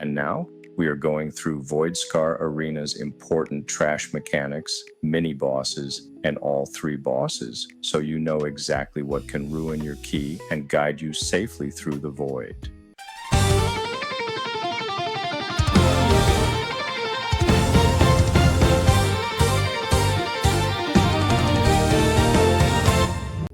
And now, we are going through Voidscar Arena's important trash mechanics, mini-bosses, and all 3 bosses, so you know exactly what can ruin your key and guide you safely through the void.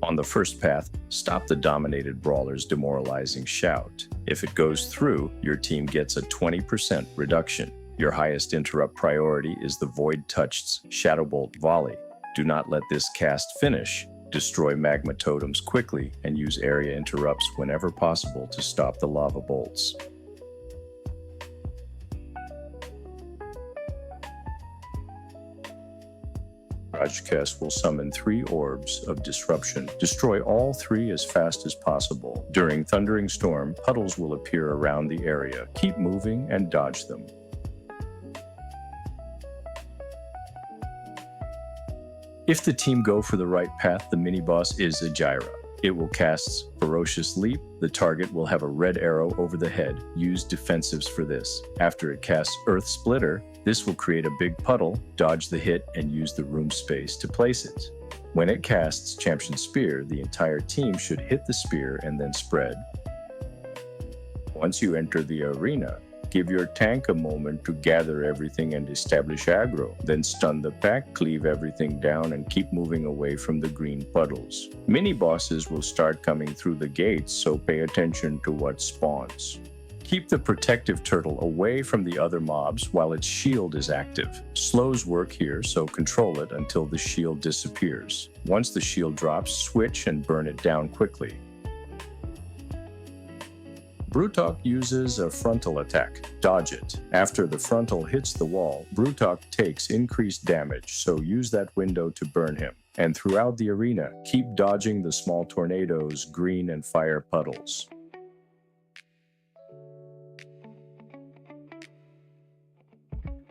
On the first path, stop the dominated brawler's demoralizing shout. If it goes through, your team gets a 20% reduction. Your highest interrupt priority is the Void-Touched's Shadow Bolt volley. Do not let this cast finish. Destroy magma totems quickly and use area interrupts whenever possible to stop the lava bolts. Raj'kess will summon 3 orbs of disruption. Destroy all 3 as fast as possible. During Thundering Storm, puddles will appear around the area. Keep moving and dodge them. If the team go for the right path, the mini-boss is AEGYRA. It will cast Ferocious Leap. The target will have a red arrow over the head. Use defensives for this. After it casts Earth Splitter, this will create a big puddle, dodge the hit, and use the room space to place it. When it casts Champion Spear, the entire team should hit the spear and then spread. Once you enter the arena, give your tank a moment to gather everything and establish aggro. Then stun the pack, cleave everything down, and keep moving away from the green puddles. Mini-bosses will start coming through the gates, so pay attention to what spawns. Keep the protective turtle away from the other mobs while its shield is active. Slows work here, so control it until the shield disappears. Once the shield drops, switch and burn it down quickly. Brutok uses a frontal attack. Dodge it. After the frontal hits the wall, Brutok takes increased damage, so use that window to burn him. And throughout the arena, keep dodging the small tornadoes, green and fire puddles.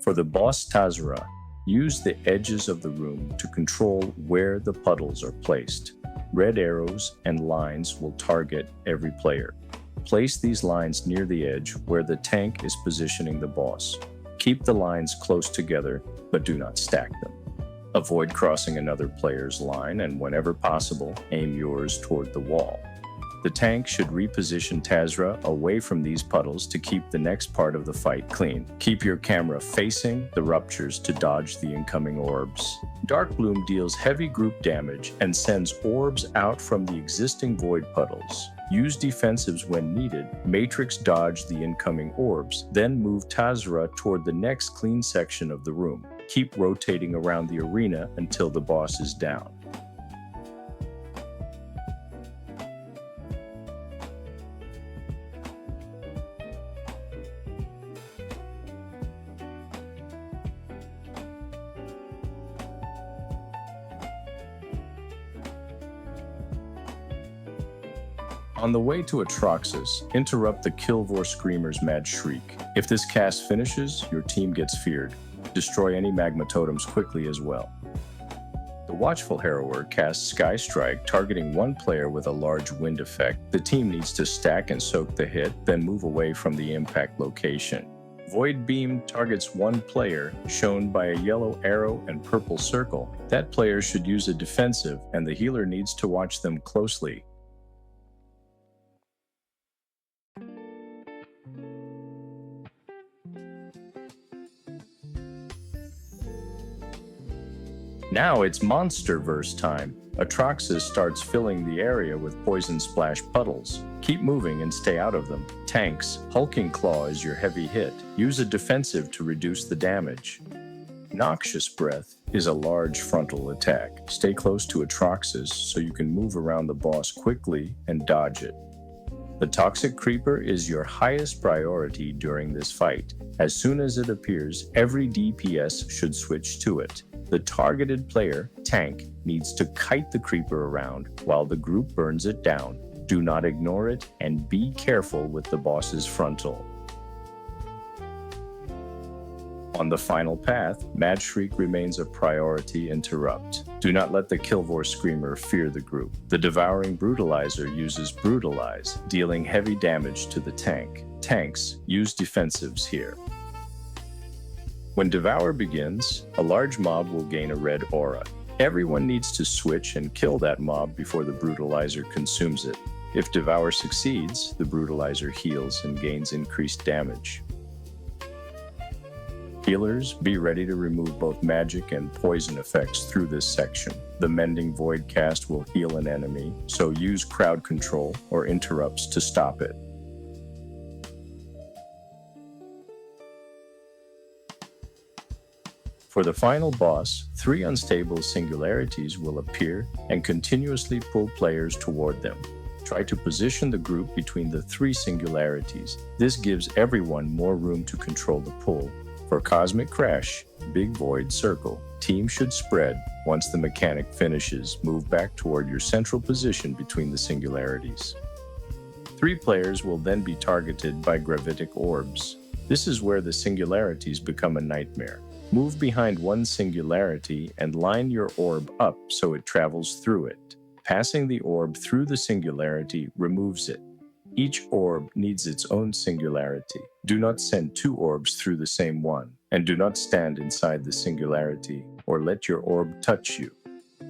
For the boss Taz'Rah, use the edges of the room to control where the puddles are placed. Red arrows and lines will target every player. Place these lines near the edge where the tank is positioning the boss. Keep the lines close together, but do not stack them. Avoid crossing another player's line, and whenever possible, aim yours toward the wall. The tank should reposition Taz'Rah away from these puddles to keep the next part of the fight clean. Keep your camera facing the ruptures to dodge the incoming orbs. Dark Bloom deals heavy group damage and sends orbs out from the existing void puddles. Use defensives when needed, matrix dodge the incoming orbs, then move Taz'Rah toward the next clean section of the room. Keep rotating around the arena until the boss is down. On the way to Atroxus, interrupt the Kilvor Screamer's Mad Shriek. If this cast finishes, your team gets feared. Destroy any magma totems quickly as well. The Watchful Harrower casts Sky Strike, targeting one player with a large wind effect. The team needs to stack and soak the hit, then move away from the impact location. Void Beam targets one player, shown by a yellow arrow and purple circle. That player should use a defensive, and the healer needs to watch them closely. Now it's Monsterverse time. Atroxus starts filling the area with poison splash puddles. Keep moving and stay out of them. Tanks, Hulking Claw is your heavy hit. Use a defensive to reduce the damage. Noxious Breath is a large frontal attack. Stay close to Atroxus so you can move around the boss quickly and dodge it. The Toxic Creeper is your highest priority during this fight. As soon as it appears, every DPS should switch to it. The targeted player, tank, needs to kite the creeper around while the group burns it down. Do not ignore it, and be careful with the boss's frontal. On the final path, Mad Shriek remains a priority interrupt. Do not let the Kilvor Screamer fear the group. The Devouring Brutalizer uses Brutalize, dealing heavy damage to the tank. tanks, use defensives here. When Devour begins, a large mob will gain a red aura. Everyone needs to switch and kill that mob before the Brutalizer consumes it. If Devour succeeds, the Brutalizer heals and gains increased damage. Healers, be ready to remove both magic and poison effects through this section. The Mending Void cast will heal an enemy, so use crowd control or interrupts to stop it. For the final boss, 3 unstable singularities will appear and continuously pull players toward them. Try to position the group between the 3 singularities. This gives everyone more room to control the pull. For Cosmic Crash, Big Void Circle, team should spread. Once the mechanic finishes, move back toward your central position between the singularities. 3 players will then be targeted by gravitic orbs. This is where the singularities become a nightmare. Move behind one singularity and line your orb up so it travels through it. Passing the orb through the singularity removes it. Each orb needs its own singularity. Do not send 2 orbs through the same one, and do not stand inside the singularity or let your orb touch you.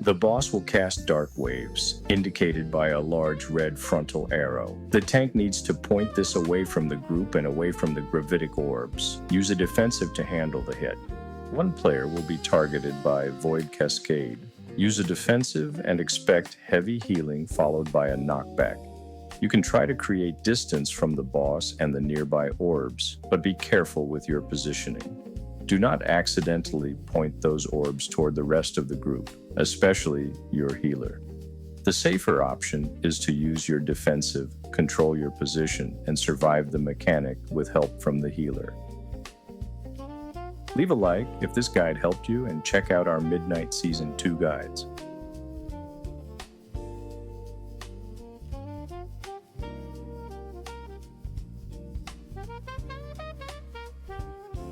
The boss will cast dark waves, indicated by a large red frontal arrow. The tank needs to point this away from the group and away from the gravitic orbs. Use a defensive to handle the hit. One player will be targeted by Void Cascade. Use a defensive and expect heavy healing followed by a knockback. You can try to create distance from the boss and the nearby orbs, but be careful with your positioning. Do not accidentally point those orbs toward the rest of the group, especially your healer. The safer option is to use your defensive, control your position, and survive the mechanic with help from the healer. Leave a like if this guide helped you and check out our Midnight Season 2 guides.